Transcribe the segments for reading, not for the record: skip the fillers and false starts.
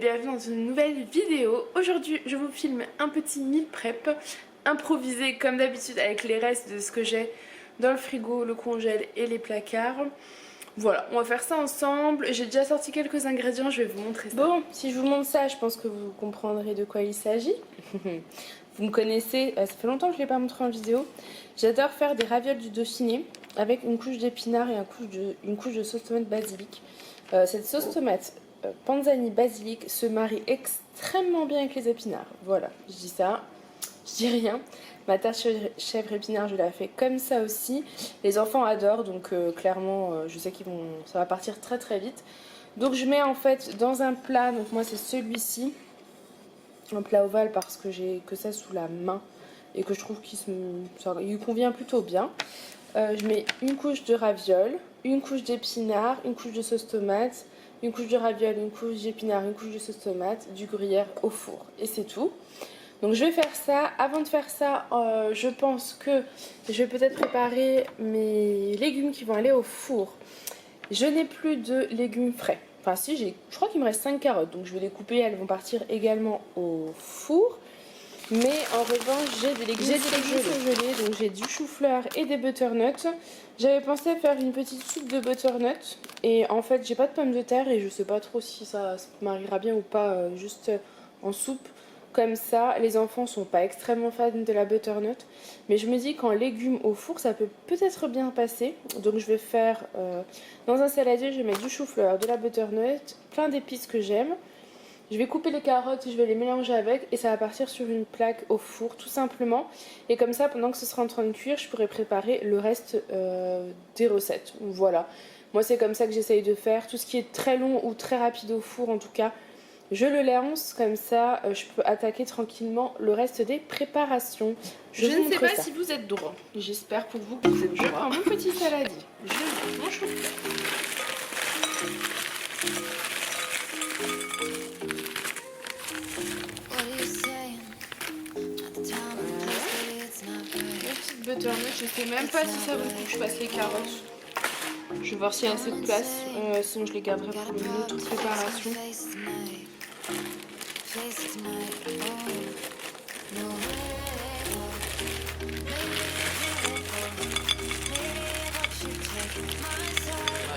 bienvenue dans une nouvelle vidéo. Aujourd'hui je vous filme un petit meal prep improvisé comme d'habitude avec les restes de ce que j'ai dans le frigo, le congèle et les placards. Voilà, on va faire ça ensemble. J'ai déjà sorti quelques ingrédients, je vais vous montrer ça. Bon, si je vous montre ça, je pense que vous comprendrez de quoi il s'agit. Vous me connaissez, ça fait longtemps que je ne l'ai pas montré en vidéo. J'adore faire des ravioles du Dauphiné avec une couche d'épinards et une couche de sauce tomate basilic. Cette sauce tomate panzani basilic se marie extrêmement bien avec les épinards. Voilà, je dis ça, je dis rien. Ma tarte chèvre épinard, je la fais comme ça aussi. Les enfants adorent, donc clairement, je sais ça va partir très très vite. Donc je mets en fait dans un plat, donc moi c'est celui-ci, un plat ovale parce que j'ai que ça sous la main et que je trouve qu'il lui convient plutôt bien. Je mets une couche de ravioles, une couche d'épinards, une couche de sauce tomate, une couche de ravioles, une couche d'épinards, une couche de sauce tomate, du gruyère au four. Et c'est tout. Donc je vais faire ça. Avant de faire ça, je pense que je vais peut-être préparer mes légumes qui vont aller au four. Je n'ai plus de légumes frais. Enfin si, je crois qu'il me reste 5 carottes. Donc je vais les couper, elles vont partir également au four. Mais en revanche, j'ai des légumes surgelés, donc j'ai du chou-fleur et des butternuts. J'avais pensé faire une petite soupe de butternut et en fait, j'ai pas de pommes de terre et je sais pas trop si ça mariera bien ou pas juste en soupe. Comme ça, les enfants sont pas extrêmement fans de la butternut, mais je me dis qu'en légumes au four, ça peut peut-être bien passer. Donc je vais faire dans un saladier, je vais mettre du chou-fleur, de la butternut, plein d'épices que j'aime. Je vais couper les carottes et je vais les mélanger avec et ça va partir sur une plaque au four tout simplement. Et comme ça, pendant que ce sera en train de cuire, je pourrai préparer le reste des recettes. Voilà, moi c'est comme ça que j'essaye de faire. Tout ce qui est très long ou très rapide au four en tout cas, je le lance comme ça, je peux attaquer tranquillement le reste des préparations. Je ne sais pas si vous êtes droit. J'espère pour vous que vous êtes droit. Je prends mon petit saladier, je mets mon chou-fleur. Butternut, je sais même pas si ça vaut le coup que je fasse les carottes. Je vais voir s'il y a assez de place, sinon je les garderai pour une autre préparation. Je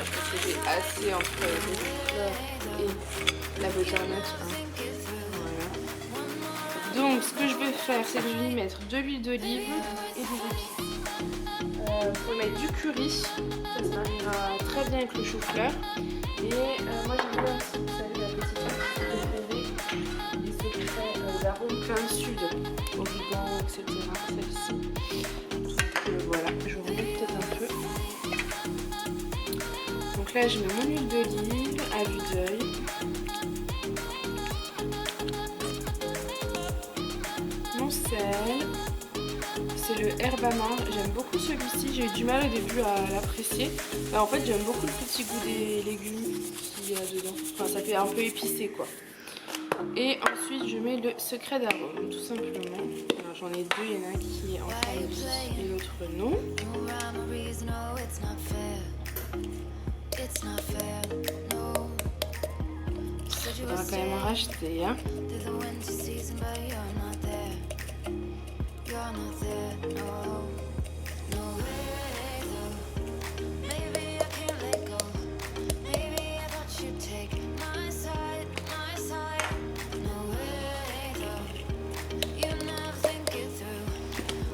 pense que j'ai assez entre le chou-fleur et la butternut. Donc ce que je vais faire, c'est que je vais y mettre de l'huile d'olive et des épices. Faut mettre du curry, ça se mariera très bien avec le chou-fleur. Et moi j'aime bien aussi, vous savez, la petite préférée, les secrets d'arômes plein de sud, origan, etc. Celle-ci. Donc voilà, je vous remets peut-être un peu. Donc là je mets mon huile d'olive à vue d'œil. C'est le Herbamar, j'aime beaucoup celui-ci, j'ai eu du mal au début à l'apprécier. En fait j'aime beaucoup le petit goût des légumes qu'il y a dedans, enfin ça fait un peu épicé quoi. Et ensuite je mets le secret d'arôme tout simplement. J'en ai deux, il y en a un qui est en forme de vie et l'autre non. On va quand même en racheter hein.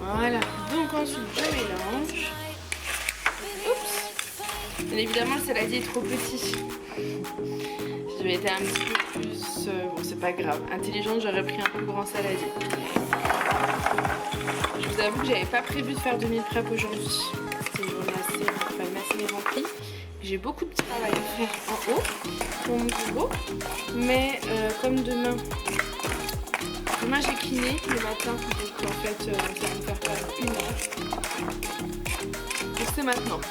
Voilà, donc ensuite je mélange. Oups. Bien évidemment le saladier est trop petit. Je vais être un petit peu plus... bon c'est pas grave, intelligente, j'aurais pris un plus grand saladier. Je vous avoue que j'avais pas prévu de faire de meal prep aujourd'hui. C'est une journée assez remplie. J'ai beaucoup de travail à faire en haut pour mon frigo. Mais comme demain j'ai kiné le matin, donc en fait ça va me faire perdre 1 heure. Donc c'est maintenant.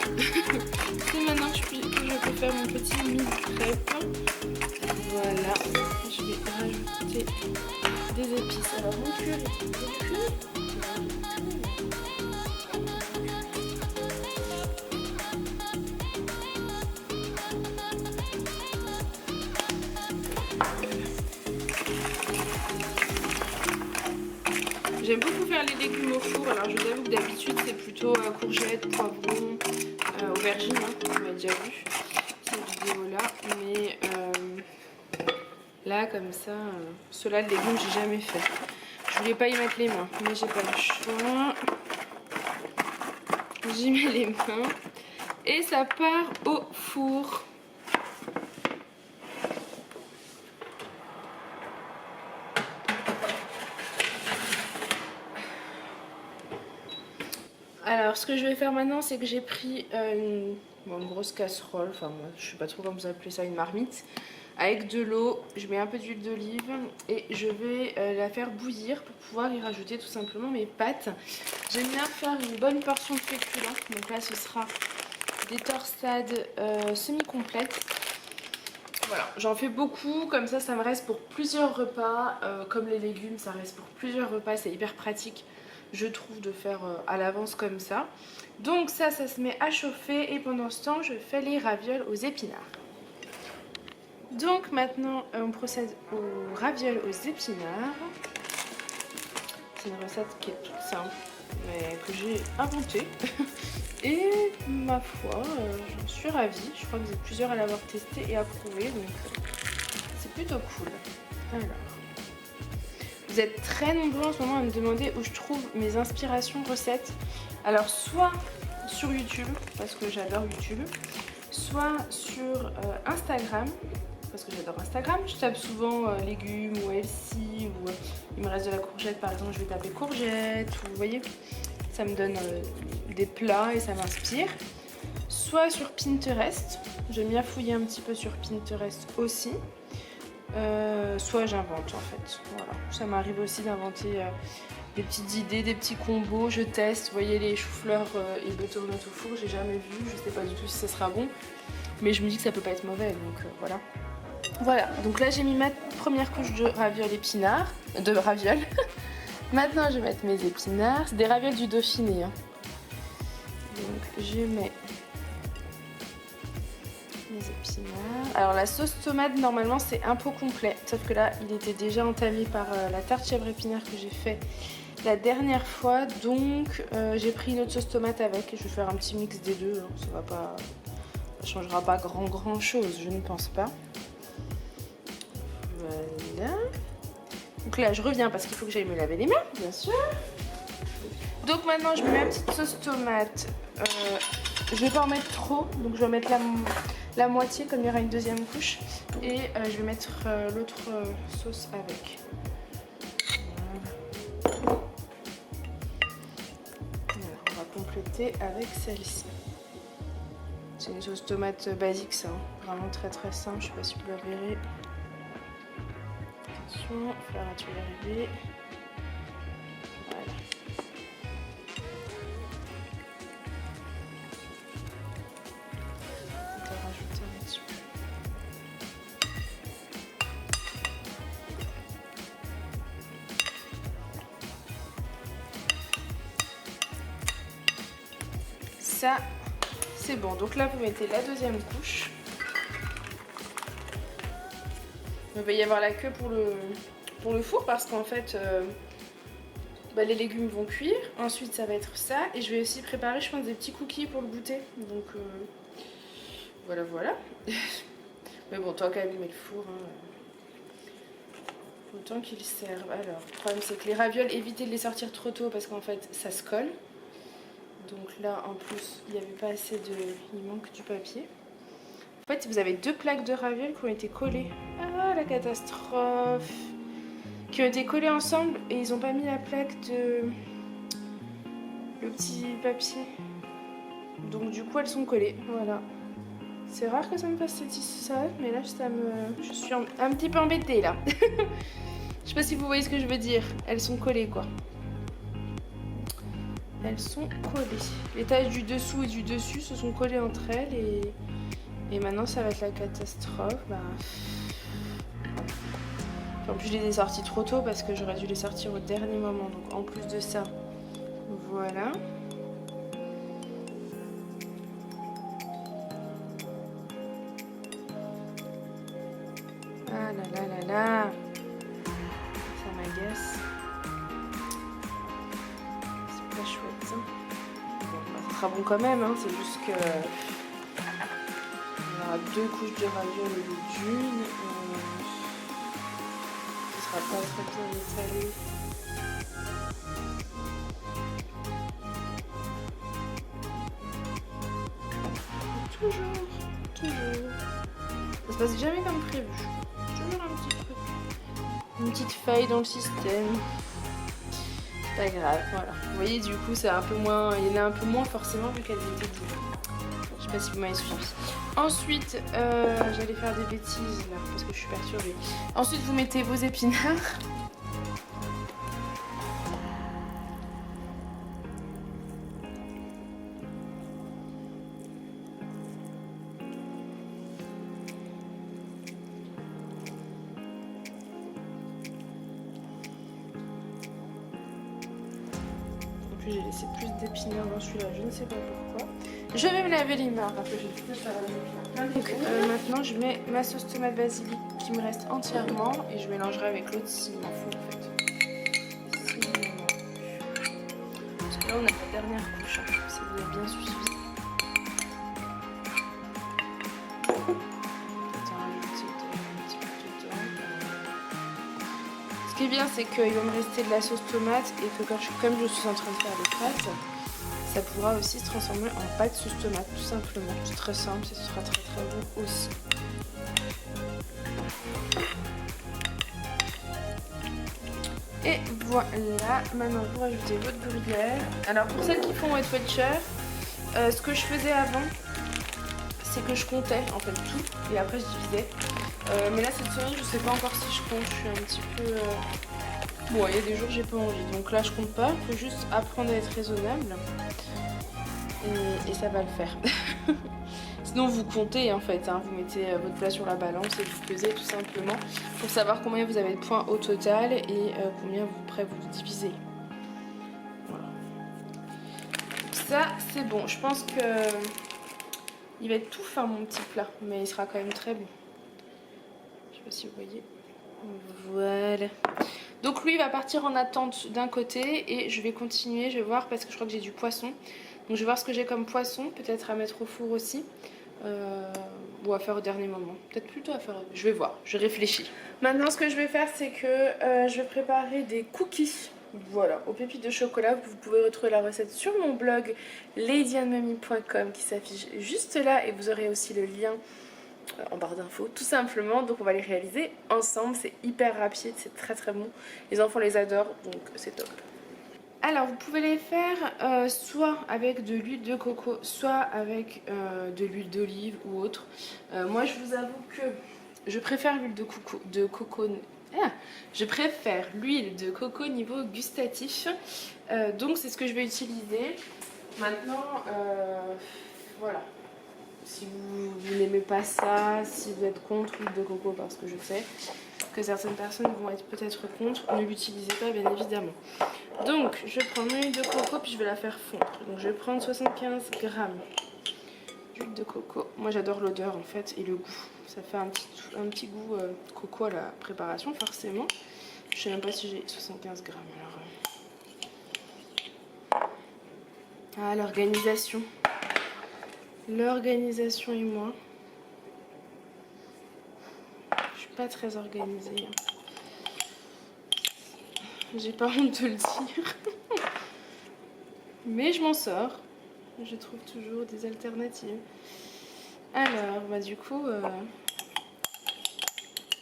C'est maintenant que je peux faire mon petit meal prep. Voilà, je vais rajouter des épices. Alors mon curry, J'aime beaucoup faire les légumes au four. Alors je vous avoue que d'habitude c'est plutôt courgettes, poivrons, aubergines, hein, on a déjà vu cette vidéo là. Mais là comme ça, ceux-là de légumes j'ai jamais fait. Je voulais pas y mettre les mains, mais j'ai pas le choix. J'y mets les mains et ça part au four. Alors ce que je vais faire maintenant, c'est que j'ai pris une grosse casserole, enfin moi je sais pas trop comment vous appelez ça, une marmite, avec de l'eau, je mets un peu d'huile d'olive et je vais la faire bouillir pour pouvoir y rajouter tout simplement mes pâtes. J'aime bien faire une bonne portion de féculents, donc là ce sera des torsades semi-complètes. Voilà, j'en fais beaucoup, comme ça me reste pour plusieurs repas, comme les légumes ça reste pour plusieurs repas, c'est hyper pratique je trouve de faire à l'avance comme ça. Donc ça se met à chauffer et pendant ce temps je fais les ravioles aux épinards. Donc maintenant on procède aux ravioles aux épinards. C'est une recette qui est toute simple mais que j'ai inventée. Et ma foi, j'en suis ravie. Je crois que vous êtes plusieurs à l'avoir testé et approuvé, donc c'est plutôt cool. Alors, vous êtes très nombreux en ce moment à me demander où je trouve mes inspirations recettes. Alors, soit sur YouTube, parce que j'adore YouTube, soit sur Instagram, parce que j'adore Instagram. Je tape souvent légumes ou healthy, ou il me reste de la courgette par exemple, je vais taper courgette, ou vous voyez, ça me donne des plats et ça m'inspire. Soit sur Pinterest, j'aime bien fouiller un petit peu sur Pinterest aussi. Soit j'invente en fait, voilà. Ça m'arrive aussi d'inventer des petites idées, des petits combos, je teste. Vous voyez les choux-fleurs et butternut au four, j'ai jamais vu, je sais pas du tout si ça sera bon. Mais je me dis que ça peut pas être mauvais, donc voilà. Voilà, donc là j'ai mis ma première couche de ravioles épinards, de ravioles. Maintenant je vais mettre mes épinards, c'est des ravioles du Dauphiné. Hein. Donc je mets mes épinards. Alors la sauce tomate normalement c'est un pot complet, sauf que là il était déjà entamé par la tarte chèvre épinard que j'ai fait la dernière fois. Donc j'ai pris une autre sauce tomate avec et je vais faire un petit mix des deux. Hein. Ça changera pas grand chose, je ne pense pas. Voilà. Donc là je reviens parce qu'il faut que j'aille me laver les mains, bien sûr. Donc maintenant je mets ma petite sauce tomate. Je vais pas en mettre trop, donc je vais mettre la moitié comme il y aura une deuxième couche. Et je vais mettre l'autre sauce avec. Voilà. Alors, on va compléter avec celle-ci. C'est une sauce tomate basique ça, hein. Vraiment très simple, je sais pas si vous la verrez. Attention, faire un tuyau arriver. Voilà. On va rajouter un petit peu. Ça, c'est bon. Donc là, vous mettez la deuxième couche. Il va y avoir la queue pour le four parce qu'en fait les légumes vont cuire. Ensuite ça va être ça et je vais aussi préparer je pense des petits cookies pour le goûter. Donc voilà. Mais bon, tant qu'à allumer le four, hein, autant qu'il serve. Alors le problème c'est que les ravioles, évitez de les sortir trop tôt parce qu'en fait ça se colle. Donc là en plus il n'y avait pas assez de... il manque du papier. En fait, vous avez deux plaques de ravioles qui ont été collées. Ah, la catastrophe! Qui ont été collées ensemble et ils n'ont pas mis la plaque de... le petit papier. Donc du coup, elles sont collées. Voilà. C'est rare que ça me fasse ça, mais là, je suis un petit peu embêtée, là. Je sais pas si vous voyez ce que je veux dire. Elles sont collées, quoi. Elles sont collées. Les taches du dessous et du dessus se sont collées entre elles et maintenant ça va être la catastrophe. En plus je les ai sorties trop tôt parce que j'aurais dû les sortir au dernier moment. Donc en plus de ça, voilà. Ah là là là là. Ça m'agace. sera bon quand même, hein. C'est juste que il y aura 2 couches de ravioles au lieu d'une. Ce sera pas très bien étalé. Toujours. Ça se passe jamais comme prévu. Toujours un petit truc. Une petite faille dans le système. C'est pas grave, voilà. Vous voyez, du coup, c'est un peu moins. Il y en a un peu moins forcément vu qu'elles étaient dites. Je sais pas si vous m'avez suivi. Ensuite, j'allais faire des bêtises là parce que je suis perturbée. Ensuite, vous mettez vos épinards. J'ai laissé plus d'épinards dans celui-là, je ne sais pas pourquoi. Je vais me laver les mains parce que j'ai tout faire les épinards. Donc maintenant je mets ma sauce tomate basilic qui me reste entièrement et je mélangerai avec l'autre s'il m'en faut en fait. Parce que là on a la dernière couche, hein, si vous avez bien suivi. Ce qui est bien, c'est qu'il va me rester de la sauce tomate et que comme je suis en train de faire des pâtes, ça pourra aussi se transformer en pâte sauce tomate, tout simplement. C'est très simple et ce sera très très bon aussi. Et voilà, maintenant vous rajoutez votre gruyère. Alors pour celles qui font Weight Watcher, ce que je faisais avant, c'est que je comptais en fait tout et après je divisais. Mais là cette semaine je sais pas encore si je compte, je suis un petit peu... Bon, il y a des jours j'ai pas envie, donc là je compte pas, il faut juste apprendre à être raisonnable et ça va le faire. Sinon vous comptez en fait, hein, vous mettez votre plat sur la balance et vous pesez tout simplement pour savoir combien vous avez de points au total et combien vous pourrez vous diviser. Voilà. Donc ça c'est bon, je pense que il va être tout fin mon petit plat, mais il sera quand même très bon. Je sais pas si vous voyez. Voilà. Donc lui va partir en attente d'un côté et je vais continuer, je vais voir parce que je crois que j'ai du poisson. Donc je vais voir ce que j'ai comme poisson, peut-être à mettre au four aussi. Ou à faire au dernier moment. Peut-être plutôt à faire... Je vais voir, je réfléchis. Maintenant ce que je vais faire c'est que je vais préparer des cookies. Voilà, aux pépites de chocolat. Vous pouvez retrouver la recette sur mon blog ladyandmamie.com qui s'affiche juste là et vous aurez aussi le lien en barre d'infos tout simplement. Donc on va les réaliser ensemble, c'est hyper rapide, c'est très très bon, les enfants les adorent donc c'est top. Alors vous pouvez les faire soit avec de l'huile de coco, soit avec de l'huile d'olive ou autre. Moi je vous avoue que je préfère l'huile de coco. Je préfère l'huile de coco niveau gustatif, donc c'est ce que je vais utiliser. Maintenant voilà. Si vous n'aimez pas ça, si vous êtes contre l'huile de coco, parce que je sais que certaines personnes vont être peut-être contre, ne l'utilisez pas bien évidemment. Donc je prends mon huile de coco puis je vais la faire fondre. Donc je vais prendre 75 g d'huile de coco. Moi j'adore l'odeur en fait et le goût. Ça fait un petit goût coco à la préparation forcément. Je sais même pas si j'ai 75 g alors. Ah l'organisation. L'organisation et moi. Je suis pas très organisée. J'ai pas honte de le dire. Mais je m'en sors. Je trouve toujours des alternatives. Alors, bah du coup,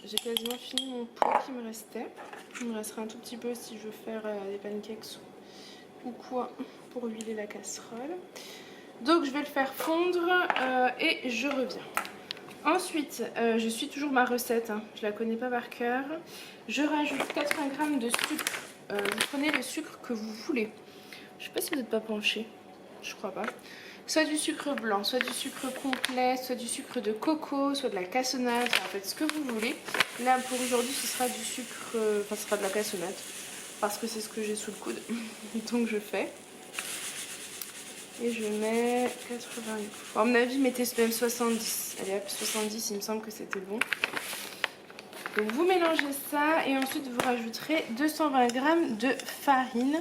j'ai quasiment fini mon pot qui me restait. Il me restera un tout petit peu si je veux faire des pancakes ou quoi pour huiler la casserole. Donc je vais le faire fondre et je reviens. Ensuite, je suis toujours ma recette, hein. Je la connais pas par cœur. Je rajoute 80 g de sucre. Vous prenez le sucre que vous voulez. Je sais pas si vous n'êtes pas penché, je crois pas. Soit du sucre blanc, soit du sucre complet, soit du sucre de coco, soit de la cassonade, enfin, en fait ce que vous voulez. Là pour aujourd'hui ce sera du sucre, enfin ce sera de la cassonade, parce que c'est ce que j'ai sous le coude, donc je fais. Et je mets 80. À mon avis, mettez même 70. Allez hop, 70, il me semble que c'était bon. Donc vous mélangez ça et ensuite vous rajouterez 220 g de farine.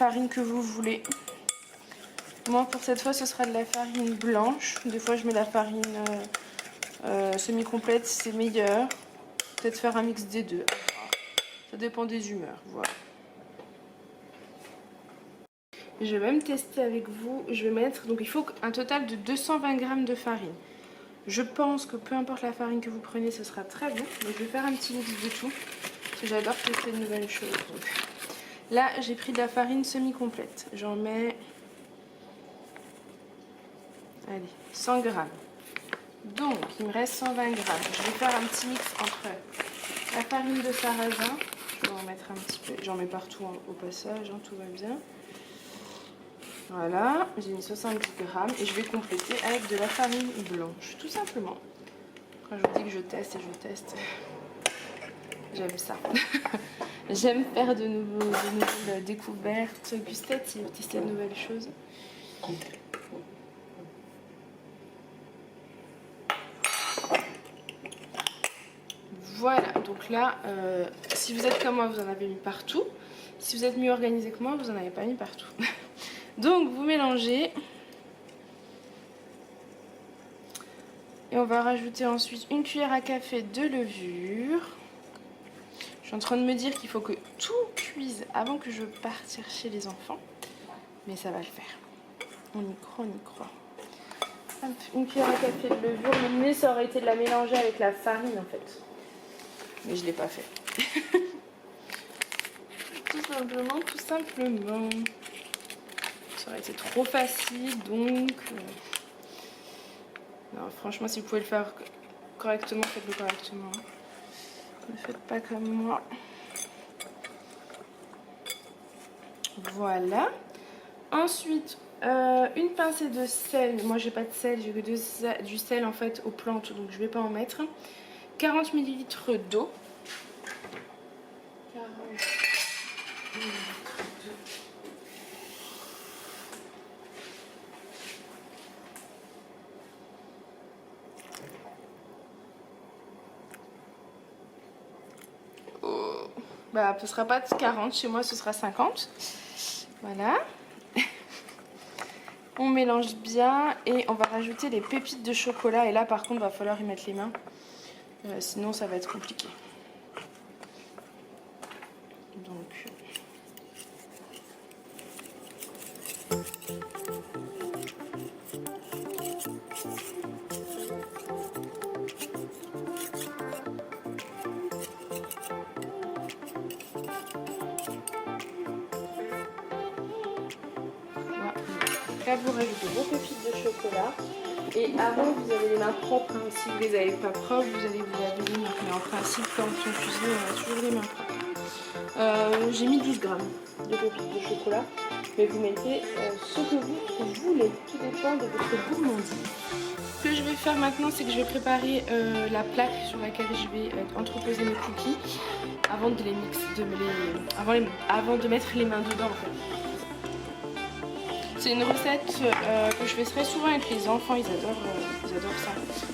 farine que vous voulez. Moi pour cette fois ce sera de la farine blanche. Des fois je mets la farine semi-complète, c'est meilleur. Peut-être faire un mix des deux. Ça dépend des humeurs, voilà. Je vais même tester avec vous. Je vais mettre, donc il faut un total de 220 g de farine. Je pense que peu importe la farine que vous prenez, ce sera très bon. Donc je vais faire un petit mix de tout. Parce que j'adore tester de nouvelles choses. Donc. Là, j'ai pris de la farine semi-complète. J'en mets... Allez, 100 g. Donc, il me reste 120 g. Je vais faire un petit mix entre la farine de sarrasin. Je vais en mettre un petit peu. J'en mets partout au passage, hein, tout va bien. Voilà, j'ai mis 70 g et je vais compléter avec de la farine blanche, tout simplement. Quand je vous dis que je teste et je teste, j'aime ça. J'aime faire de nouvelles découvertes gustatives, tester de nouvelles choses. Voilà, donc là, si vous êtes comme moi, vous en avez mis partout. Si vous êtes mieux organisé que moi, vous n'en avez pas mis partout. Donc vous mélangez. Et on va rajouter ensuite une cuillère à café de levure. Je suis en train de me dire qu'il faut que tout cuise avant que je parte chez les enfants. Mais ça va le faire. On y croit, on y croit. Hop, une cuillère à café de levure. Le mieux, ça aurait été de la mélanger avec la farine en fait. Mais je ne l'ai pas fait. Tout simplement, tout simplement. Ça aurait été trop facile, donc... Non, franchement, si vous pouvez le faire correctement, faites-le correctement. Ne faites pas comme moi. Voilà. Ensuite, une pincée de sel. Moi, j'ai pas de sel, j'ai que du sel en fait aux plantes, donc je vais pas en mettre. 40 ml d'eau. 40 ml d'eau. Bah, ce sera pas 40, chez moi ce sera 50. Voilà. On mélange bien et on va rajouter les pépites de chocolat. Et là par contre, va falloir y mettre les mains. Sinon ça va être compliqué. Donc... Là, vous rajoutez vos pépites de chocolat. Et avant, vous avez les mains propres. Hein. Si vous les avez pas propres, vous allez vous laver les mains. Mais en principe, quand on cuisine, on a toujours les mains propres. J'ai mis 12 g de pépites de chocolat. Mais vous mettez ce que vous voulez. Tout dépend de votre gourmandise. Ce que je vais faire maintenant, c'est que je vais préparer la plaque sur laquelle je vais entreposer mes cookies avant de les mixer, avant de mettre les mains dedans en fait. C'est une recette que je fais très souvent avec les enfants, ils adorent ça.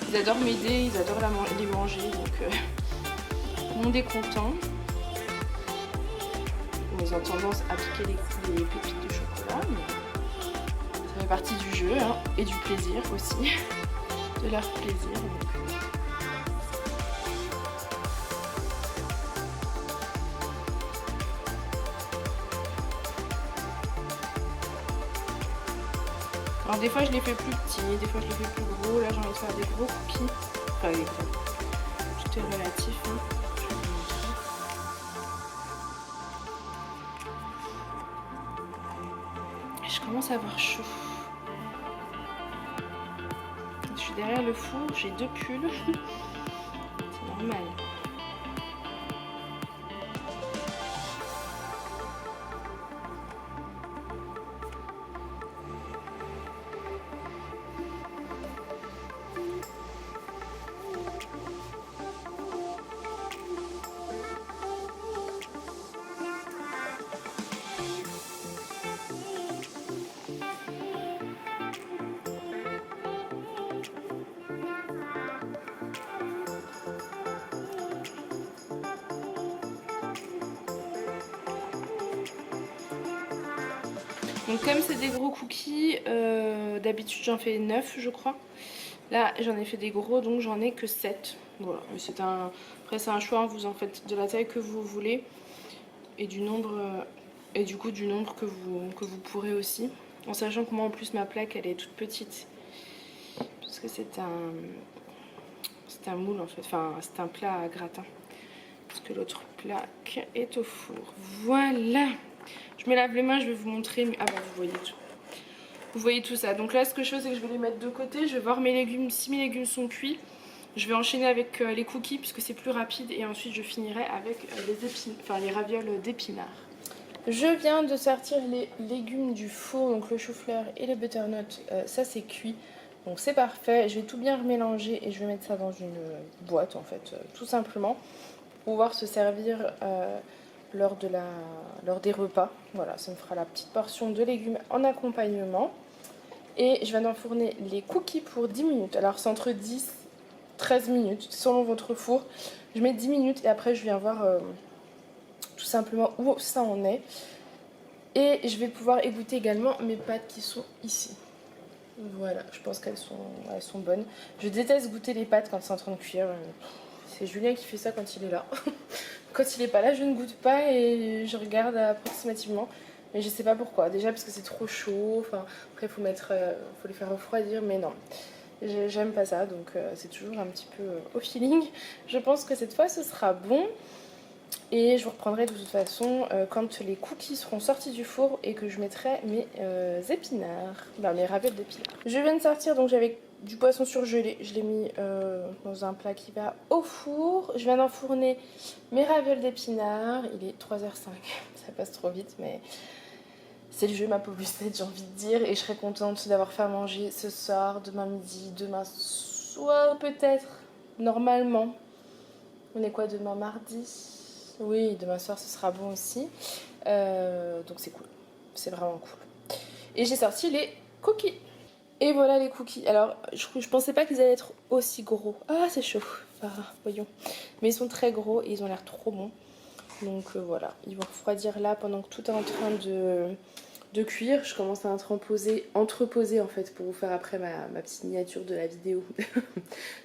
Ils adorent m'aider, ils adorent les manger, donc tout le monde est content. Ils ont tendance à piquer les pépites de chocolat, mais ça fait partie du jeu hein, et du plaisir aussi, de leur plaisir. Donc. Alors des fois je les fais plus petits, des fois je les fais plus gros. Là j'ai envie de faire des gros cookies. Enfin des gros. Tout est relatif. Hein. Je vais vous montrer. Je commence à avoir chaud. Je suis derrière le four, j'ai 2 pulls. C'est normal. Donc comme c'est des gros cookies, d'habitude j'en fais 9 je crois. Là j'en ai fait des gros donc j'en ai que 7. Voilà, mais après c'est un choix, hein, vous en faites de la taille que vous voulez et du nombre et du coup du nombre que vous pourrez aussi. En sachant que moi en plus ma plaque elle est toute petite. Parce que c'est un moule en fait, enfin c'est un plat à gratin. Parce que l'autre plaque est au four. Voilà. Je me lave les mains, je vais vous montrer. Ah bah vous voyez tout. Vous voyez tout ça. Donc là ce que je fais c'est que je vais les mettre de côté. Je vais voir mes légumes. Si mes légumes sont cuits, je vais enchaîner avec les cookies puisque c'est plus rapide. Et ensuite je finirai avec les ravioles d'épinards. Je viens de sortir les légumes du four, donc le chou-fleur et le butternut. Ça c'est cuit. Donc c'est parfait. Je vais tout bien remélanger et je vais mettre ça dans une boîte en fait, tout simplement. Pour pouvoir se servir lors des repas. Voilà, ça me fera la petite portion de légumes en accompagnement. Et je viens d'enfourner les cookies pour 10 minutes. Alors c'est entre 10 et 13 minutes selon votre four. Je mets 10 minutes et après je viens voir tout simplement où ça en est. Et je vais pouvoir égoutter également mes pâtes qui sont ici. Voilà, je pense qu'elles sont bonnes. Je déteste goûter les pâtes quand c'est en train de cuire. C'est Julien qui fait ça quand il est là. Quand il est pas là, je ne goûte pas et je regarde approximativement. Mais je sais pas pourquoi. Déjà parce que c'est trop chaud. Enfin, après, faut les faire refroidir. Mais non, j'aime pas ça. Donc c'est toujours un petit peu au feeling. Je pense que cette fois, ce sera bon. Et je vous reprendrai de toute façon quand les cookies seront sortis du four et que je mettrai mes épinards, mes ravioles d'épinards. Je viens de sortir, donc j'avais du poisson surgelé. Je l'ai mis dans un plat qui va au four. Je viens d'enfourner mes ravioles d'épinards. Il est 3h05, ça passe trop vite, mais c'est le jeu, ma pauvre Lucette, j'ai envie de dire. Et je serais contente d'avoir fait à manger ce soir, demain midi, demain soir peut-être, normalement. On est quoi demain, mardi? Oui, demain soir ce sera bon aussi. Donc c'est cool. C'est vraiment cool. Et j'ai sorti les cookies. Et voilà les cookies. Alors je pensais pas qu'ils allaient être aussi gros. Ah c'est chaud. Voyons. Mais ils sont très gros et ils ont l'air trop bons. Donc voilà. Ils vont refroidir là pendant que tout est en train de cuire. Je commence à entreposer en fait pour vous faire après ma petite miniature de la vidéo.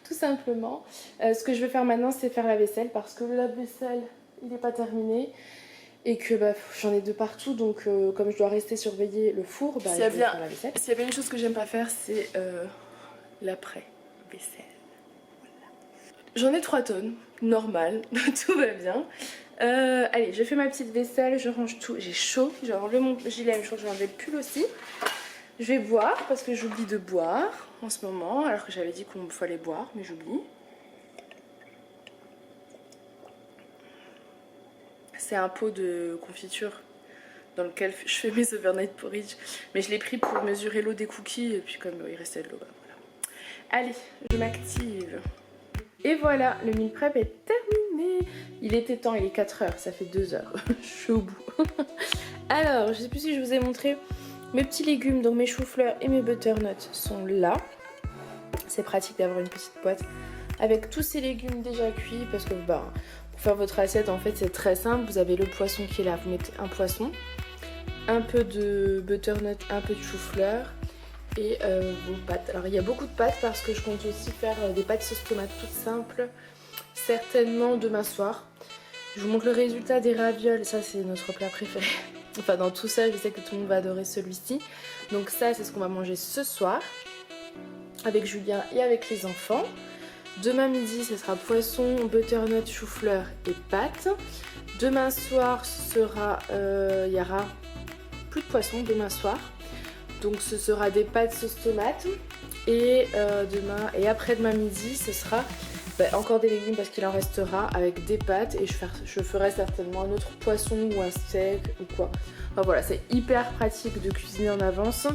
Tout simplement. Ce que je vais faire maintenant c'est faire la vaisselle parce que le lave-vaisselle il n'est pas terminé et que j'en ai de partout donc comme je dois rester surveiller le four, je vais faire la vaisselle. S'il y a bien une chose que j'aime pas faire c'est l'après-vaisselle. Voilà. J'en ai 3 tonnes, normal, tout va bien. Allez, je fais ma petite vaisselle, je range tout, j'ai chaud, j'ai enlevé mon gilet, je crois que j'ai enlevé le pull aussi. Je vais boire parce que j'oublie de boire en ce moment alors que j'avais dit qu'il fallait boire mais j'oublie. C'est un pot de confiture dans lequel je fais mes overnight porridge. Mais je l'ai pris pour mesurer l'eau des cookies et puis comme il restait de l'eau, voilà. Allez, je m'active. Et voilà, le meal prep est terminé. Il était temps, il est 4h, ça fait 2h. Je suis au bout. Alors, je sais plus si je vous ai montré mes petits légumes, donc mes choux-fleurs et mes butternuts sont là. C'est pratique d'avoir une petite boîte avec tous ces légumes déjà cuits parce que pour faire votre assiette en fait c'est très simple. Vous avez le poisson qui est là, vous mettez un poisson, un peu de butternut, un peu de chou-fleur et vos pâtes. Alors il y a beaucoup de pâtes parce que je compte aussi faire des pâtes sauce tomate toutes simples, certainement demain soir. Je vous montre le résultat des ravioles, ça c'est notre plat préféré. Enfin dans tout ça je sais que tout le monde va adorer celui-ci. Donc ça c'est ce qu'on va manger ce soir avec Julien et avec les enfants. Demain midi ce sera poisson, butternut, chou-fleur et pâtes. Demain soir ce sera, il y aura plus de poisson demain soir. Donc ce sera des pâtes sauce tomate. Et demain et après-demain midi ce sera encore des légumes parce qu'il en restera avec des pâtes. Et je ferai certainement un autre poisson ou un steak ou quoi. Enfin voilà, c'est hyper pratique de cuisiner en avance.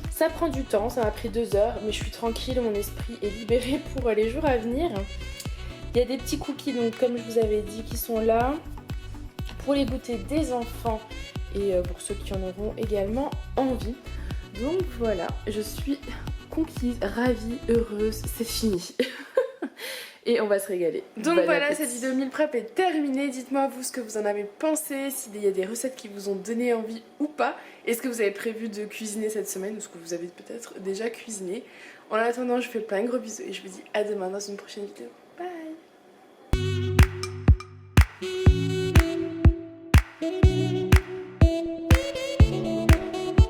Ça prend du temps, ça m'a pris 2 heures, mais je suis tranquille, mon esprit est libéré pour les jours à venir. Il y a des petits cookies, donc comme je vous avais dit, qui sont là pour les goûter des enfants et pour ceux qui en auront également envie. Donc voilà, je suis conquise, ravie, heureuse, c'est fini. et on va se régaler. Donc Bon voilà, appétit. cette vidéo meal prep est terminée. Dites-moi vous ce que vous en avez pensé, s'il y a des recettes qui vous ont donné envie ou pas. Est-ce que vous avez prévu de cuisiner cette semaine ou ce que vous avez peut-être déjà cuisiné. En attendant, je vous fais plein de gros bisous et je vous dis à demain dans une prochaine vidéo. Bye.